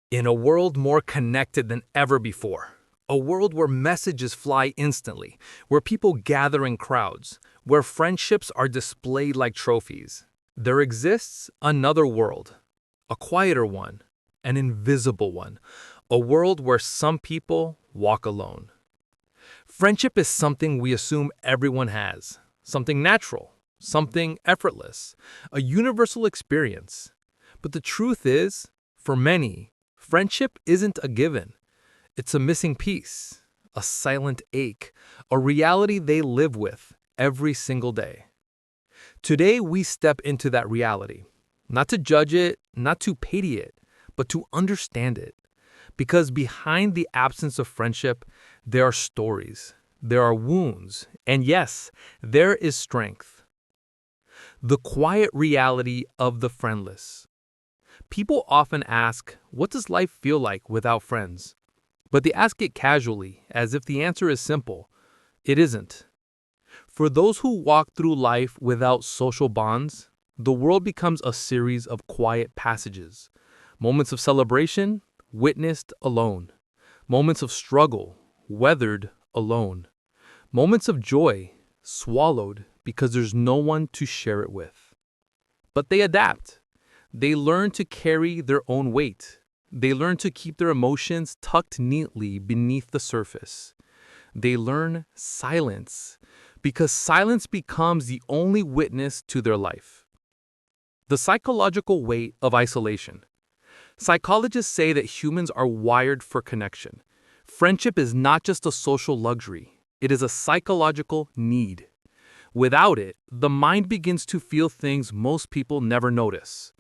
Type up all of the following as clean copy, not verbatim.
In a world more connected than ever before, a world where messages fly instantly, where people gather in crowds, where friendships are displayed like trophies, there exists another world, a quieter one, an invisible one, a world where some people walk alone. Friendship is something we assume everyone has, something natural, something effortless, a universal experience. But the truth is, for many, friendship isn't a given. It's a missing piece, a silent ache, a reality they live with every single day. Today, we step into that reality, not to judge it, not to pity it, but to understand it. Because behind the absence of friendship, there are stories, there are wounds, and yes, there is strength. The quiet reality of the friendless. People often ask, what does life feel like without friends? But they ask it casually, as if the answer is simple. It isn't. For those who walk through life without social bonds, the world becomes a series of quiet passages. Moments of celebration, witnessed alone. Moments of struggle, weathered alone. Moments of joy, swallowed because there's no one to share it with. But they adapt. They learn to carry their own weight. They learn to keep their emotions tucked neatly beneath the surface. They learn silence, because silence becomes the only witness to their life. The psychological weight of isolation. Psychologists say that humans are wired for connection. Friendship is not just a social luxury, it is a psychological need. Without it, the mind begins to feel things most people never notice.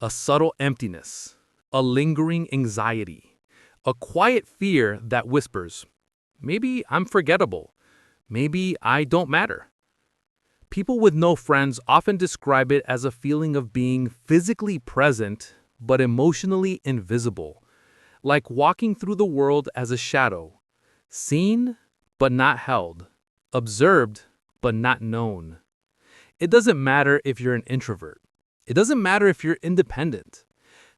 A subtle emptiness, a lingering anxiety, a quiet fear that whispers, maybe I'm forgettable, maybe I don't matter. People with no friends often describe it as a feeling of being physically present but emotionally invisible, like walking through the world as a shadow, seen but not held, observed but not known. It doesn't matter if you're an introvert. It doesn't matter if you're independent.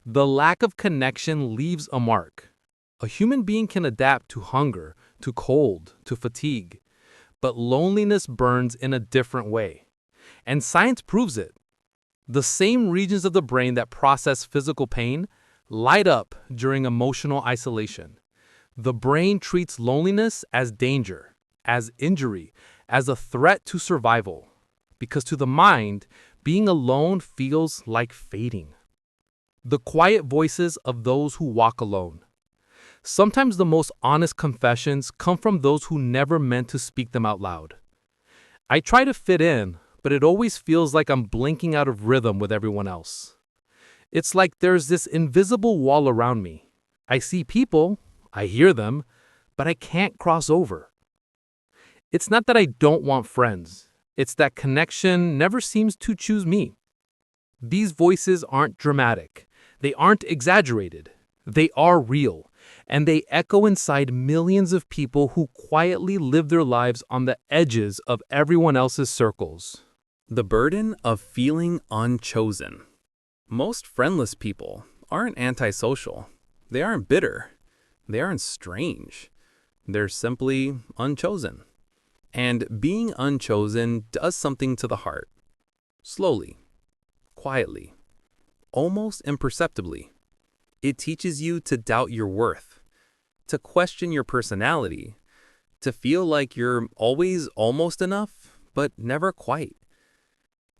The lack of connection leaves a mark. A human being can adapt to hunger, to cold, to fatigue. But loneliness burns in a different way. And science proves it. The same regions of the brain that process physical pain light up during emotional isolation. The brain treats loneliness as danger, as injury, as a threat to survival. Because to the mind, being alone feels like fading. The quiet voices of those who walk alone. Sometimes the most honest confessions come from those who never meant to speak them out loud. I try to fit in, but it always feels like I'm blinking out of rhythm with everyone else. It's like there's this invisible wall around me. I see people, I hear them, but I can't cross over. It's not that I don't want friends. It's that connection never seems to choose me. These voices aren't dramatic. They aren't exaggerated. They are real, and they echo inside millions of people who quietly live their lives on the edges of everyone else's circles. The burden of feeling unchosen. Most friendless people aren't antisocial. They aren't bitter. They aren't strange. They're simply unchosen. And being unchosen does something to the heart. Slowly, quietly, almost imperceptibly. It teaches you to doubt your worth, to question your personality, to feel like you're always almost enough, but never quite.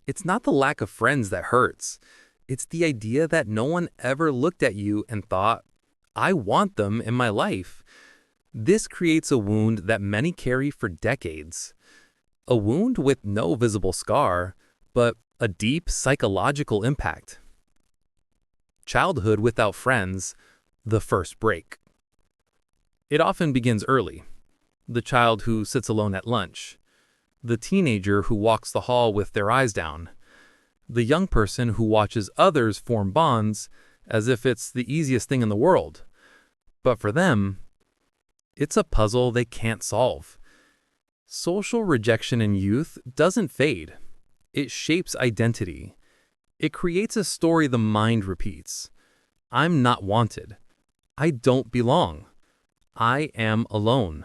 It's not the lack of friends that hurts. It's the idea that no one ever looked at you and thought, I want them in my life. This creates a wound that many carry for decades. A wound with no visible scar, but a deep psychological impact. Childhood without friends, the first break. It often begins early. The child who sits alone at lunch. The teenager who walks the hall with their eyes down. The young person who watches others form bonds as if it's the easiest thing in the world. But for them, it's a puzzle they can't solve. Social rejection in youth doesn't fade. It shapes identity. It creates a story the mind repeats. I'm not wanted. I don't belong. I am alone.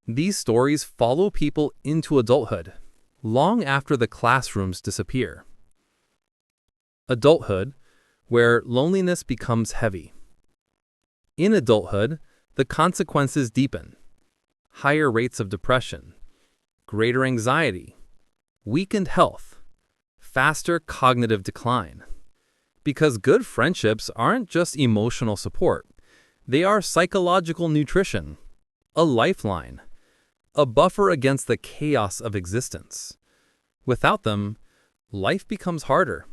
These stories follow people into adulthood, long after the classrooms disappear. Adulthood, where loneliness becomes heavy. In adulthood, the consequences deepen. Higher rates of depression, greater anxiety, weakened health, faster cognitive decline. Because good friendships aren't just emotional support. They are psychological nutrition, a lifeline, a buffer against the chaos of existence. Without them, life becomes harder,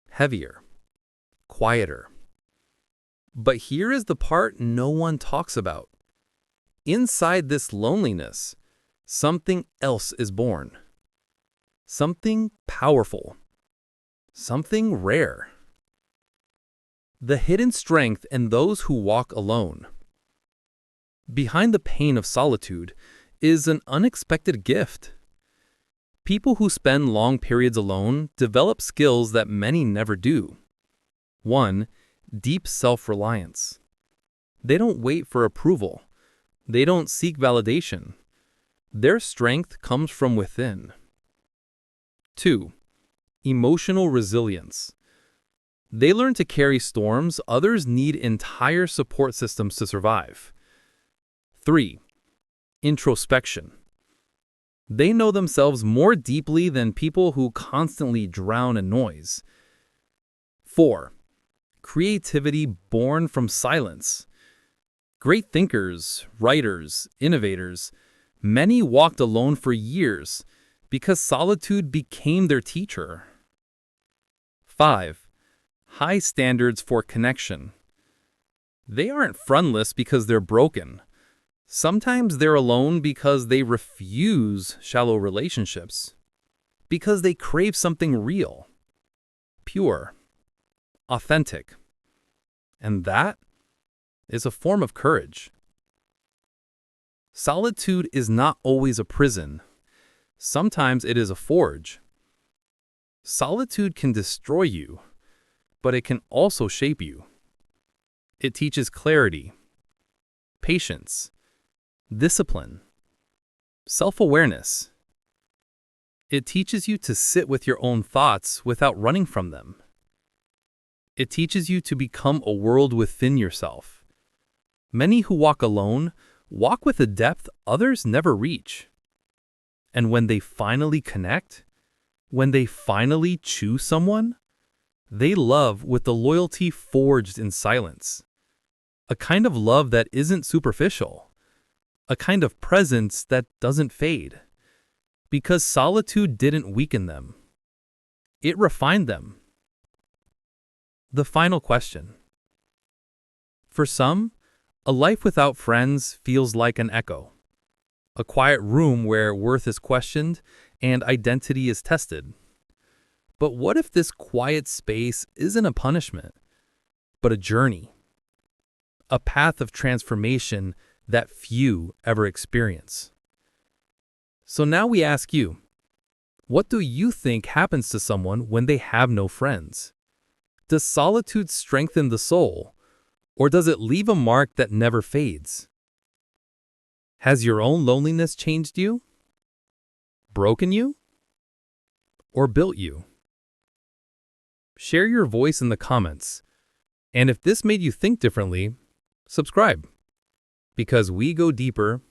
heavier, quieter. But here is the part no one talks about. Inside this loneliness, something else is born. Something powerful. Something rare. The hidden strength in those who walk alone. Behind the pain of solitude is an unexpected gift. People who spend long periods alone develop skills that many never do. 1. Deep self-reliance. They don't wait for approval. They don't seek validation. Their strength comes from within. 2. Emotional resilience. They learn to carry storms others need entire support systems to survive. 3. Introspection. They know themselves more deeply than people who constantly drown in noise. 4. Creativity born from silence. Great thinkers, writers, innovators, many walked alone for years because solitude became their teacher. 5. High standards for connection. They aren't friendless because they're broken. Sometimes they're alone because they refuse shallow relationships, because they crave something real, pure, authentic. And that is a form of courage. Solitude is not always a prison. Sometimes it is a forge. Solitude can destroy you, but it can also shape you. It teaches clarity, patience, discipline, self-awareness. It teaches you to sit with your own thoughts without running from them. It teaches you to become a world within yourself. Many who walk alone walk with a depth others never reach. And when they finally connect, when they finally choose someone, they love with the loyalty forged in silence. A kind of love that isn't superficial. A kind of presence that doesn't fade. Because solitude didn't weaken them. It refined them. The final question. For some, a life without friends feels like an echo. A quiet room where worth is questioned and identity is tested. But what if this quiet space isn't a punishment, but a journey? A path of transformation that few ever experience. So now we ask you, what do you think happens to someone when they have no friends? Does solitude strengthen the soul, or does it leave a mark that never fades? Has your own loneliness changed you? Broken you? Or built you? Share your voice in the comments. And if this made you think differently, subscribe. Because we go deeper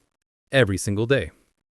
every single day.